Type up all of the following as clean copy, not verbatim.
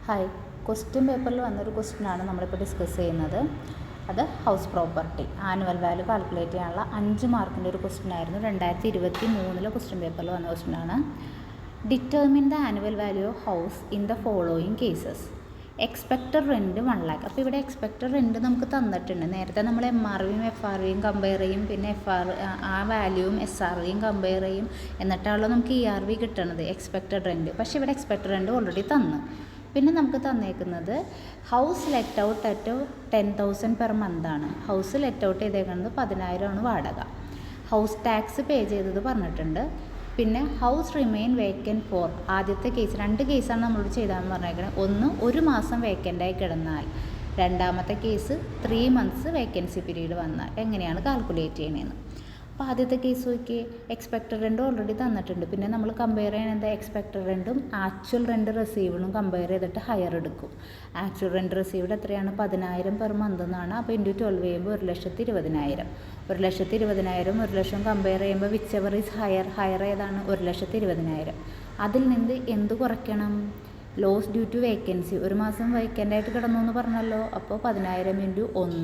Hi, question പേപ്പറിൽ വന്നൊരു ക്വസ്റ്റ്യനാണ് നമ്മളിപ്പോൾ ഡിസ്കസ് ചെയ്യുന്നത്. അത് house property annual value calculate ചെയ്യാനുള്ള 5 മാർക്കിൻ്റെ ഒരു ക്വസ്റ്റ്യൻ ആയിരുന്നു. 2023 ക്വസ്റ്റ്യൻ പേപ്പറിൽ വന്ന ക്വസ്റ്റ്യനാണ്. Determine the annual value of house in the following cases. Expected rent 1 lakh. അപ്പോൾ ഇവിടെ എക്സ്പെക്റ്റഡ് റെൻറ്റ് നമുക്ക് തന്നിട്ടുണ്ട്. നേരത്തെ നമ്മൾ MRVയും FRVയും കമ്പയർ ചെയ്യും, പിന്നെ ആ വാല്യൂവും SRVയും കമ്പയർ ചെയ്യും, എന്നിട്ടാണല്ലോ നമുക്ക് ERV കിട്ടണത് എക്സ്പെക്റ്റഡ് റെൻറ്റ്. പക്ഷേ ഇവിടെ എക്സ്പെക്റ്റഡ് റെൻറ്റ് ഓൾറെഡി തന്നു. പിന്നെ നമുക്ക് തന്നേക്കുന്നത് house let out at 10,000 per മന്താണ്. ഹൗസ് ലെറ്റ് ഔട്ട് ചെയ്തേക്കുന്നത് 10,000 ആണ് വാടക. ഹൗസ് ടാക്സ് പേ ചെയ്തത് പറഞ്ഞിട്ടുണ്ട്. പിന്നെ ഹൗസ് റിമെയിൻ വേക്കൻറ്റ് ഫോർ, ആദ്യത്തെ കേസ് 2 കേസാണ് നമ്മളോട് ചെയ്താന്ന് പറഞ്ഞേക്കുന്നത്. ഒന്ന്, 1 മാസം വേക്കൻ്റായി കിടന്നാൽ. രണ്ടാമത്തെ കേസ് 3 months വേക്കൻസി പീരീഡ് വന്നാൽ. എങ്ങനെയാണ് കാൽക്കുലേറ്റ് ചെയ്യണതെന്ന്. അപ്പോൾ ആദ്യത്തെ കേസ് നോക്കി, എക്സ്പെക്റ്റഡ് റെൻറ്റ് ഓൾറെഡി തന്നിട്ടുണ്ട്. പിന്നെ നമ്മൾ കമ്പയർ ചെയ്യുന്നത് എക്സ്പെക്റ്റഡ് റെൻറ്റും ആക്ച്വൽ റെൻറ്റ് റിസീവ്ഡും കമ്പയർ ചെയ്തിട്ട് ഹയർ എടുക്കും. ആക്ച്വൽ റെൻറ്റ് റിസീവ്ഡ് എത്രയാണ്? 10,000 പെർ മന്ത് എന്നാണ്. അപ്പോൾ ഇൻറ്റു 12 ചെയ്യുമ്പോൾ 1,20,000. 1,20,000 1,00,000 കമ്പയർ ചെയ്യുമ്പോൾ വിച്ച് എവർ ഈസ് ഹയർ ഏതാണ്? 1,20,000. അതിൽ നിന്ന് എന്ത് കുറയ്ക്കണം? Loss due two vacancy. 1 മാസം വേക്കൻ്റായിട്ട് കിടന്നു എന്ന് പറഞ്ഞല്ലോ. അപ്പോൾ 10,000 ഇൻറ്റു 1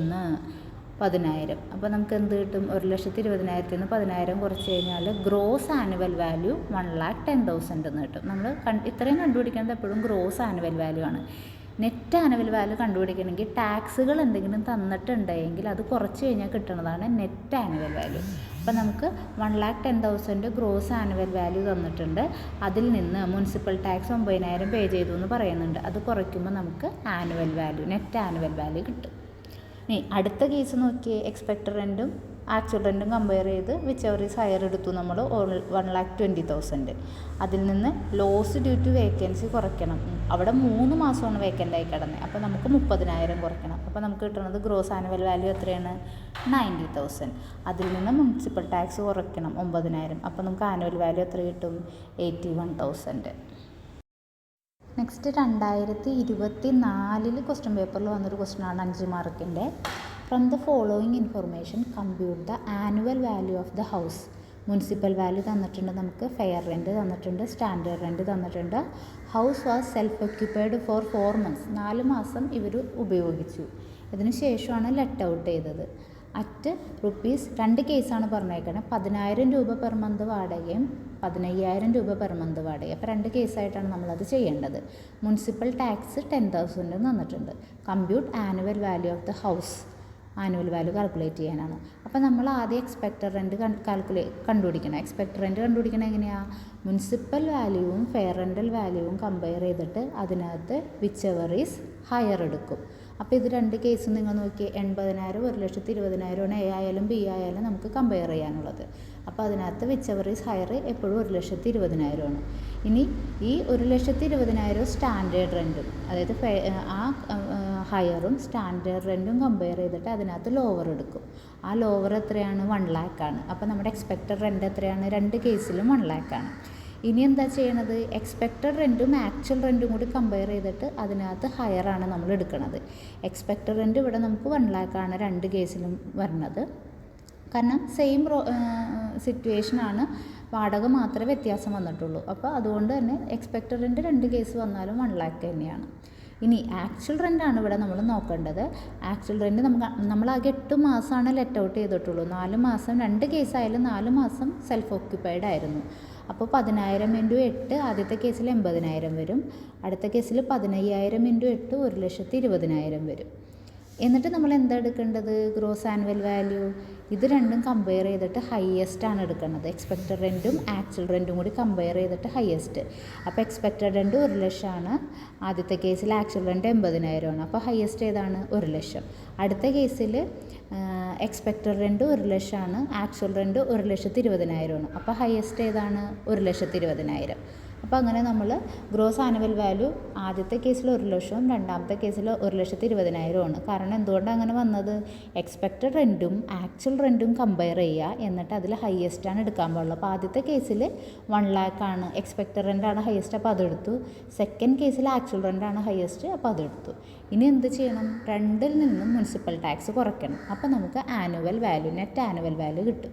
10,000. അപ്പോൾ നമുക്ക് എന്ത് കിട്ടും? 1,20,000 നിന്ന് 10,000 കുറച്ച് കഴിഞ്ഞാൽ ഗ്രോസ് ആനുവൽ വാല്യൂ 1,10,000 എന്ന് കിട്ടും. നമ്മൾ ഇത്രയും കണ്ടുപിടിക്കുന്നത് എപ്പോഴും ഗ്രോസ് ആനുവൽ വാല്യൂ ആണ്. നെറ്റ് ആനുവൽ വാല്യൂ കണ്ടുപിടിക്കണമെങ്കിൽ ടാക്സുകൾ എന്തെങ്കിലും തന്നിട്ടുണ്ടെങ്കിൽ അത് കുറച്ച് കഴിഞ്ഞാൽ കിട്ടുന്നതാണ് നെറ്റ് ആനുവൽ വാല്യൂ. അപ്പോൾ നമുക്ക് 1,10,000 ഗ്രോസ് ആനുവൽ വാല്യൂ തന്നിട്ടുണ്ട്. അതിൽ നിന്ന് മുനിസിപ്പൽ ടാക്സ് 9,000 പേ ചെയ്തു എന്ന് പറയുന്നുണ്ട്. അത് കുറയ്ക്കുമ്പോൾ നമുക്ക് annual value, net annual value കിട്ടും. ഇനി അടുത്ത കേസ് നോക്കിയേ, എക്സ്പെക്റ്റഡ് റെൻറ്റും ആക്ച്വൽ റെൻറ്റും കമ്പയർ ചെയ്ത് വിച്ച് എവർ ഈസ് ഹയർ എടുത്തു നമ്മൾ. 1,20,000. അതിൽ നിന്ന് ലോസ് ഡ്യൂ ടു വേക്കൻസി കുറയ്ക്കണം. അവിടെ 3 മാസമാണ് വേക്കൻ്റായി കിടന്നത്. അപ്പോൾ നമുക്ക് 30,000 കുറയ്ക്കണം. അപ്പോൾ നമുക്ക് കിട്ടുന്നത് ഗ്രോസ് ആനുവൽ വാല്യൂ എത്രയാണ്? 90,000. അതിൽ നിന്ന് മുനിസിപ്പൽ ടാക്സ് കുറയ്ക്കണം 9,000. അപ്പോൾ നമുക്ക് ആനുവൽ വാല്യൂ എത്ര കിട്ടും? 81,000. നെക്സ്റ്റ് 2024 ക്വസ്റ്റ്യൻ പേപ്പറിൽ വന്നൊരു ക്വസ്റ്റ്യനാണ് 5 മാർക്കിൻ്റെ. From the following information compute the annual value of the house. Municipal value തന്നിട്ടുണ്ട്, നമുക്ക് ഫെയർ റെൻറ്റ് തന്നിട്ടുണ്ട്, സ്റ്റാൻഡേർഡ് റെൻറ്റ് തന്നിട്ടുണ്ട്. House was self occupied for 4 months. 4 മാസം ഇവർ ഉപയോഗിച്ചു. ഇതിന് ശേഷമാണ് ലെറ്റ് ഔട്ട് ചെയ്തത്. അറ്റ് റുപ്പീസ് 2 കേസാണ് പറഞ്ഞേക്കുന്നത്. 10,000 രൂപ പെർ മന്ത് വാടകയും 15,000 രൂപ പെർ മന്ത് വാടക. അപ്പോൾ 2 കേസായിട്ടാണ് നമ്മളത് ചെയ്യേണ്ടത്. മുനിസിപ്പൽ ടാക്സ് 10,000 തന്നിട്ടുണ്ട്. Compute annual value of the house. Annual value calculate ചെയ്യാനാണ്. അപ്പോൾ നമ്മൾ ആദ്യം എക്സ്പെക്റ്റഡ് റെൻറ്റ് കണ്ടുപിടിക്കണം. എക്സ്പെക്റ്റഡ് റെൻറ്റ് കണ്ടുപിടിക്കണം എങ്ങനെയാണ്? മുനിസിപ്പൽ വാല്യൂവും ഫെയർ റെൻ്റൽ വാല്യൂവും കമ്പയർ ചെയ്തിട്ട് അതിനകത്ത് വിച്ച് എവർ ഈസ് ഹയർ എടുക്കും. അപ്പോൾ ഇത് 2 കേസും നിങ്ങൾ നോക്കിയേ, 80,000 1,20,000 A ആയാലും B ആയാലും നമുക്ക് കമ്പയർ ചെയ്യാനുള്ളത്. അപ്പോൾ അതിനകത്ത് വിച്ച് എവർ ഈസ് ഹയർ എപ്പോഴും 1,20,000 ആണ്. ഇനി ഈ 1,20,000 സ്റ്റാൻഡേർഡ് റെൻറ്റും, അതായത് ആ ഹയറും സ്റ്റാൻഡേർഡ് റെൻറ്റും കമ്പയർ ചെയ്തിട്ട് അതിനകത്ത് ലോവർ എടുക്കും. ആ ലോവർ എത്രയാണ്? 1 lakh ആണ്. അപ്പോൾ നമ്മുടെ എക്സ്പെക്റ്റഡ് റെൻറ്റ് എത്രയാണ്? 2 കേസിലും 1 lakh ആണ്. ഇനി എന്താ ചെയ്യണത്? എക്സ്പെക്റ്റഡ് റെൻറ്റും ആക്ച്വൽ റെൻറ്റും കൂടി കമ്പയർ ചെയ്തിട്ട് അതിനകത്ത് ഹയറാണ് നമ്മൾ എടുക്കുന്നത്. എക്സ്പെക്റ്റഡ് റെൻറ്റ് ഇവിടെ നമുക്ക് 1 lakh ആണ് 2 കേസിലും വരുന്നത്. കാരണം സെയിം സിറ്റുവേഷനാണ്, വാടക മാത്രമേ വ്യത്യാസം വന്നിട്ടുള്ളൂ. അപ്പോൾ അതുകൊണ്ട് തന്നെ എക്സ്പെക്റ്റഡ് റെൻറ്റ് 2 കേസ് വന്നാലും 1 lakh തന്നെയാണ്. ഇനി ആക്ച്വൽ റെൻ്റാണ് ഇവിടെ നമ്മൾ നോക്കേണ്ടത്. ആക്ച്വൽ റെൻറ്റ് നമ്മളാകെ 8 മാസമാണ് ലെറ്റ് ഔട്ട് ചെയ്തിട്ടുള്ളൂ. 4 മാസം 2 കേസായാലും 4 മാസം സെൽഫ് ഓക്യുപ്പൈഡ് ആയിരുന്നു. അപ്പോൾ 10,000 ഇൻറ്റു 8 ആദ്യത്തെ കേസിൽ 80,000 വരും. അടുത്ത കേസിൽ 15,000 ഇൻറ്റു 8 1,20,000 വരും. എന്നിട്ട് നമ്മൾ എന്താ എടുക്കേണ്ടത്? Gross annual value. ഇത് രണ്ടും കമ്പയർ ചെയ്തിട്ട് ഹയസ്റ്റ് ആണ് എടുക്കുന്നത്. എക്സ്പെക്റ്റഡ് റെൻറ്റും ആക്ച്വൽ റെൻറ്റും കൂടി കമ്പയർ ചെയ്തിട്ട് ഹയസ്റ്റ്. അപ്പോൾ എക്സ്പെക്റ്റഡ് റെൻറ്റ് 1,00,000 ആണ്. ആദ്യത്തെ കേസിൽ ആക്ച്വൽ റെൻറ്റ് 80,000 ആണ്. അപ്പോൾ ഹയസ്റ്റ് ഏതാണ്? 1,00,000. അടുത്ത കേസിൽ എക്സ്പെക്റ്റഡ് റെൻറ്റ് 1,00,000 ആണ്. ആക്ച്വൽ റെൻറ്റ് 1,20,000 ആണ്. അപ്പോൾ ഹയസ്റ്റ് ഏതാണ്? 1,20,000. അപ്പോൾ അങ്ങനെ നമ്മൾ ഗ്രോസ് ആനുവൽ വാല്യൂ ആദ്യത്തെ കേസിൽ 1,00,000, രണ്ടാമത്തെ കേസിൽ 1,20,000 ആണ്. കാരണം എന്തുകൊണ്ടാണ് അങ്ങനെ വന്നത്? എക്സ്പെക്റ്റഡ് റെൻറ്റും ആക്ച്വൽ റെൻറ്റും കമ്പയർ ചെയ്യുക, എന്നിട്ട് അതിൽ ഹയസ്റ്റാണ് എടുക്കാൻ പാടുള്ളൂ. അപ്പോൾ ആദ്യത്തെ കേസിൽ 1 lakh ആണ്, എക്സ്പെക്റ്റഡ് റെൻറ്റാണ് ഹയസ്റ്റ്, അപ്പോൾ അതെടുത്തു. സെക്കൻഡ് കേസിൽ ആക്ച്വൽ റെൻറ്റാണ് ഹയസ്റ്റ്, അപ്പോൾ അതെടുത്തു. ഇനി എന്ത് ചെയ്യണം? 2ൽ നിന്നും മുനിസിപ്പൽ ടാക്സ് കുറയ്ക്കണം. അപ്പോൾ നമുക്ക് annual value, net annual value കിട്ടും.